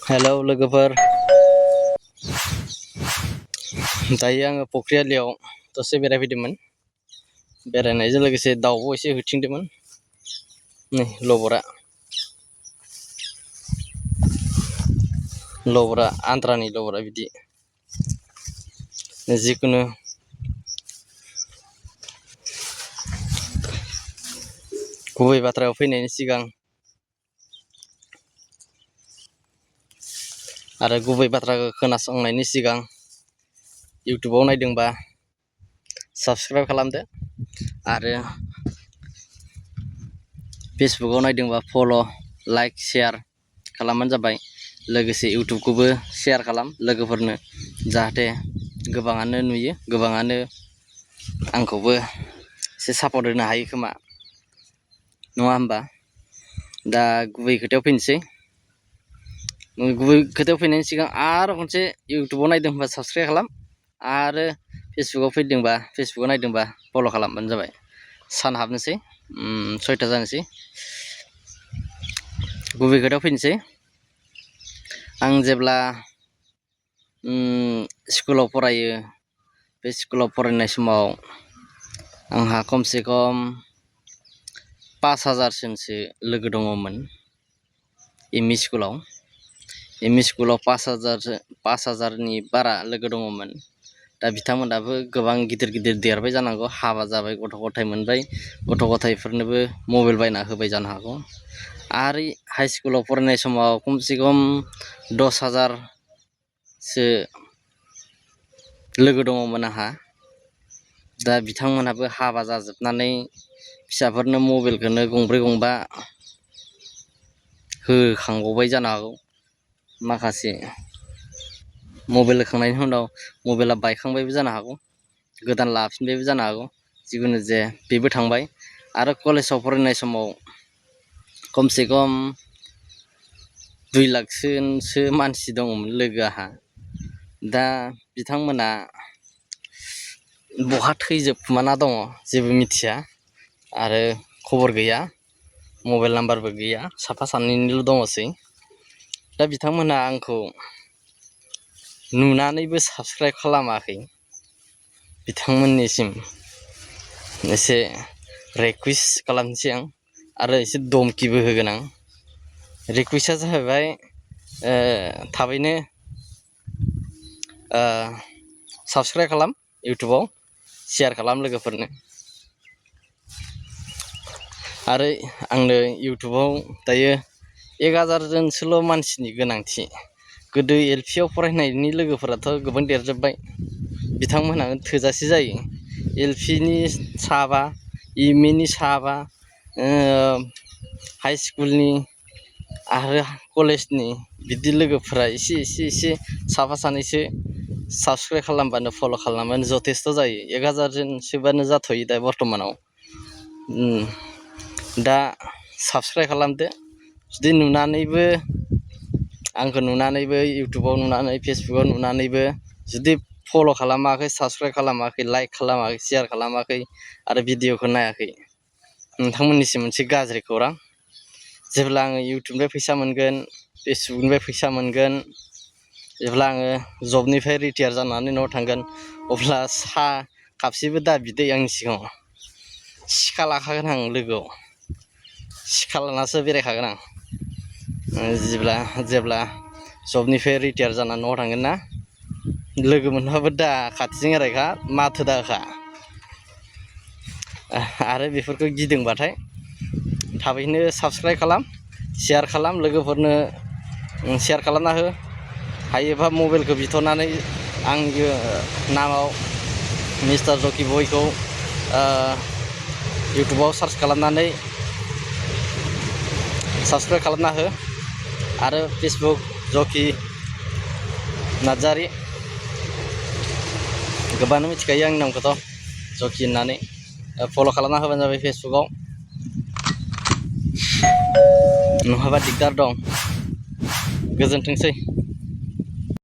Hello लोगोफोर दायो आङो फख्रिआलियाव दसे बेरायफैदोंमोन। बेरायनायजों लोगोसे दाउबो एसे होथिंदोंमोन। नै लबरा आन्द्रानि लबरा बिदि जिखुनु गुबै बाथ्रायाव फैनायनि सिगां आरो गुबै बाथ्राखौ खोनासंनायनि सिगां इउटुबाव नायदोंबा साबस्क्राइब खालामदो आरो फेसबुकाव नायदोंबा फल' लाइक शेयार खालामबानो जाबाय। लोगोसे इउटुबखौबो शेयार खालाम लोगोफोरनो, जाहाथे गोबाङानो नुयो, गोबाङानो आंखौबो एसे सापर्ट होनो हायो खोमा, नङा होमबा? दा गुबै खोथायाव फैनोसै। गुबै खोथायाव फैनायनि सिगां आरो खनसे इउटुबाव नायदों होनबा साबस्क्राइब खालाम आरो फेसबुकाव नायदोंबा फल' खालामबानो जाबाय। सान हाबनोसै, 6टा जानोसै। गुबै खोथायाव फैनोसै। आं जेब्ला स्कुलाव फरायो, बे स्कुलाव फरायनाय समाव आंहा खमसे खम 5000 लोगो दङमोन। एमइ स्कुलाव 5000नि बारा लोगो दङमोन। दा बिथांमोनाबो गोबां गिदिर गिदिर देरबाय जानांगौ, हाबा जाबाय, गथ' गथाय मोनबाय, गथ' गथायफोरनोबो मबाइल बायना होबाय जानो हागौ। आरो हाइ स्कुलाव फरायनाय समाव खमसे खम 10000सो लोगो दङमोन आंहा। दा बिथांमोनहाबो हाबा जाजोबनानै फिसाफोरनो मबाइलखौनो गंब्रै गंबा होखांबावबाय जानो हागौ। माखासे मबाइल होखांनायनि उनाव मबाइला बायखांबायबो जानो हागौ, गोदान लाफिनबायबो जानो हागौ। जिखुनु जाया बेबो थांबाय। आरो कलेजाव फरायनाय समाव खमसे खम 2 लाखसो मानसि दङमोन लोगो आंहा। दा बिथांमोना बहा थैजोबखोमाना दङ जेबो मिथिया आरो खबर गैया, मबाइल नाम्बारबो गैया, साफा सानैनिल' दङसै। दा बिथांमोनहा आंखौ नुनानैबो साबस्क्राइब खालामाखै। बिथांमोननिसिम एसे रिकुवेस्ट खालामनोसै आं आरो एसे धमकिबो होगोन आं। रिकुवेस्टआ जाहैबाय, थाबैनो साबस्क्राइब खालाम, इउटुबाव शेयार खालाम लोगोफोरनो। आरो आंनो इउटुबाव दायो 1000 जनसोल' मानसिनि गोनांथि। गोदो एलपिआव फरायनायनि लोगोफोराथ' गोबां देरजोब्बाय, बिथांमोनहानो थोजासे जायो। एलपिनि साबा, एमइनि साबा, हाइ स्कुलनि आरो कलेजनि बिदि लोगोफोरा एसे साफा सानैसो साबस्क्राइब खालामबानो, फल' खालामबानो जथेस्थ' जायो। 1000 जनसोबानो जाथ'यो दा बर्थमानाव। दा साबस्क्राइब खालामदो। जुदि नुनानैबो आंखौ नुनानैबो इउटुबाव नुनानै, फेसबुकाव नुनानैबो जुदि फल' खालामाखै, साबस्क्राइब खालामाखै, लाइक खालामाखै, शेयार खालामाखै आरो भिडिअखौ नायाखै, नोंथांमोननिसिम मोनसे गाज्रि खौरां। जेब्ला आङो इउटुबनिफ्राय फैसा मोनगोन, फेसबुकनिफ्राय फैसा मोनगोन, जेब्ला आङो जबनिफ्राय रिटायार जानानै न'आव थांगोन, अब्ला साहा कापसेबो दाबिदै आंनि सिगाङाव। सिखा लाखागोन आं लोगोआव, सिखा लानासो बेरायखागोन आं। जेब्ला जबनिफ्राय रिटायार जानानै न'आव थांगोन ना, लोगो मोनबाबो दा खाथिजों एरायखा, माथो दाहोखा। आरो बेफोरखौ गिदोंबाथाय थाबैनो साबस्क्राइब खालाम, शेयार खालाम, लोगोफोरनो शेयार खालामना हो। हायोबा मबाइलखौ बिथ'नानै आंनि नामाव मिस्टार जकि बयखौ इउटुबाव सार्च खालामनानै साबस्क्राइब खालामना हो। आरो फेसबुक जकि नार्जारि, गोबाङानो मिथिखायो आंनि नामखौथ', जकि होननानै। फल' खालामना होबानो जाबाय फेसबुकाव, नङाबा दिगदार दं। गोजोनथोंसै।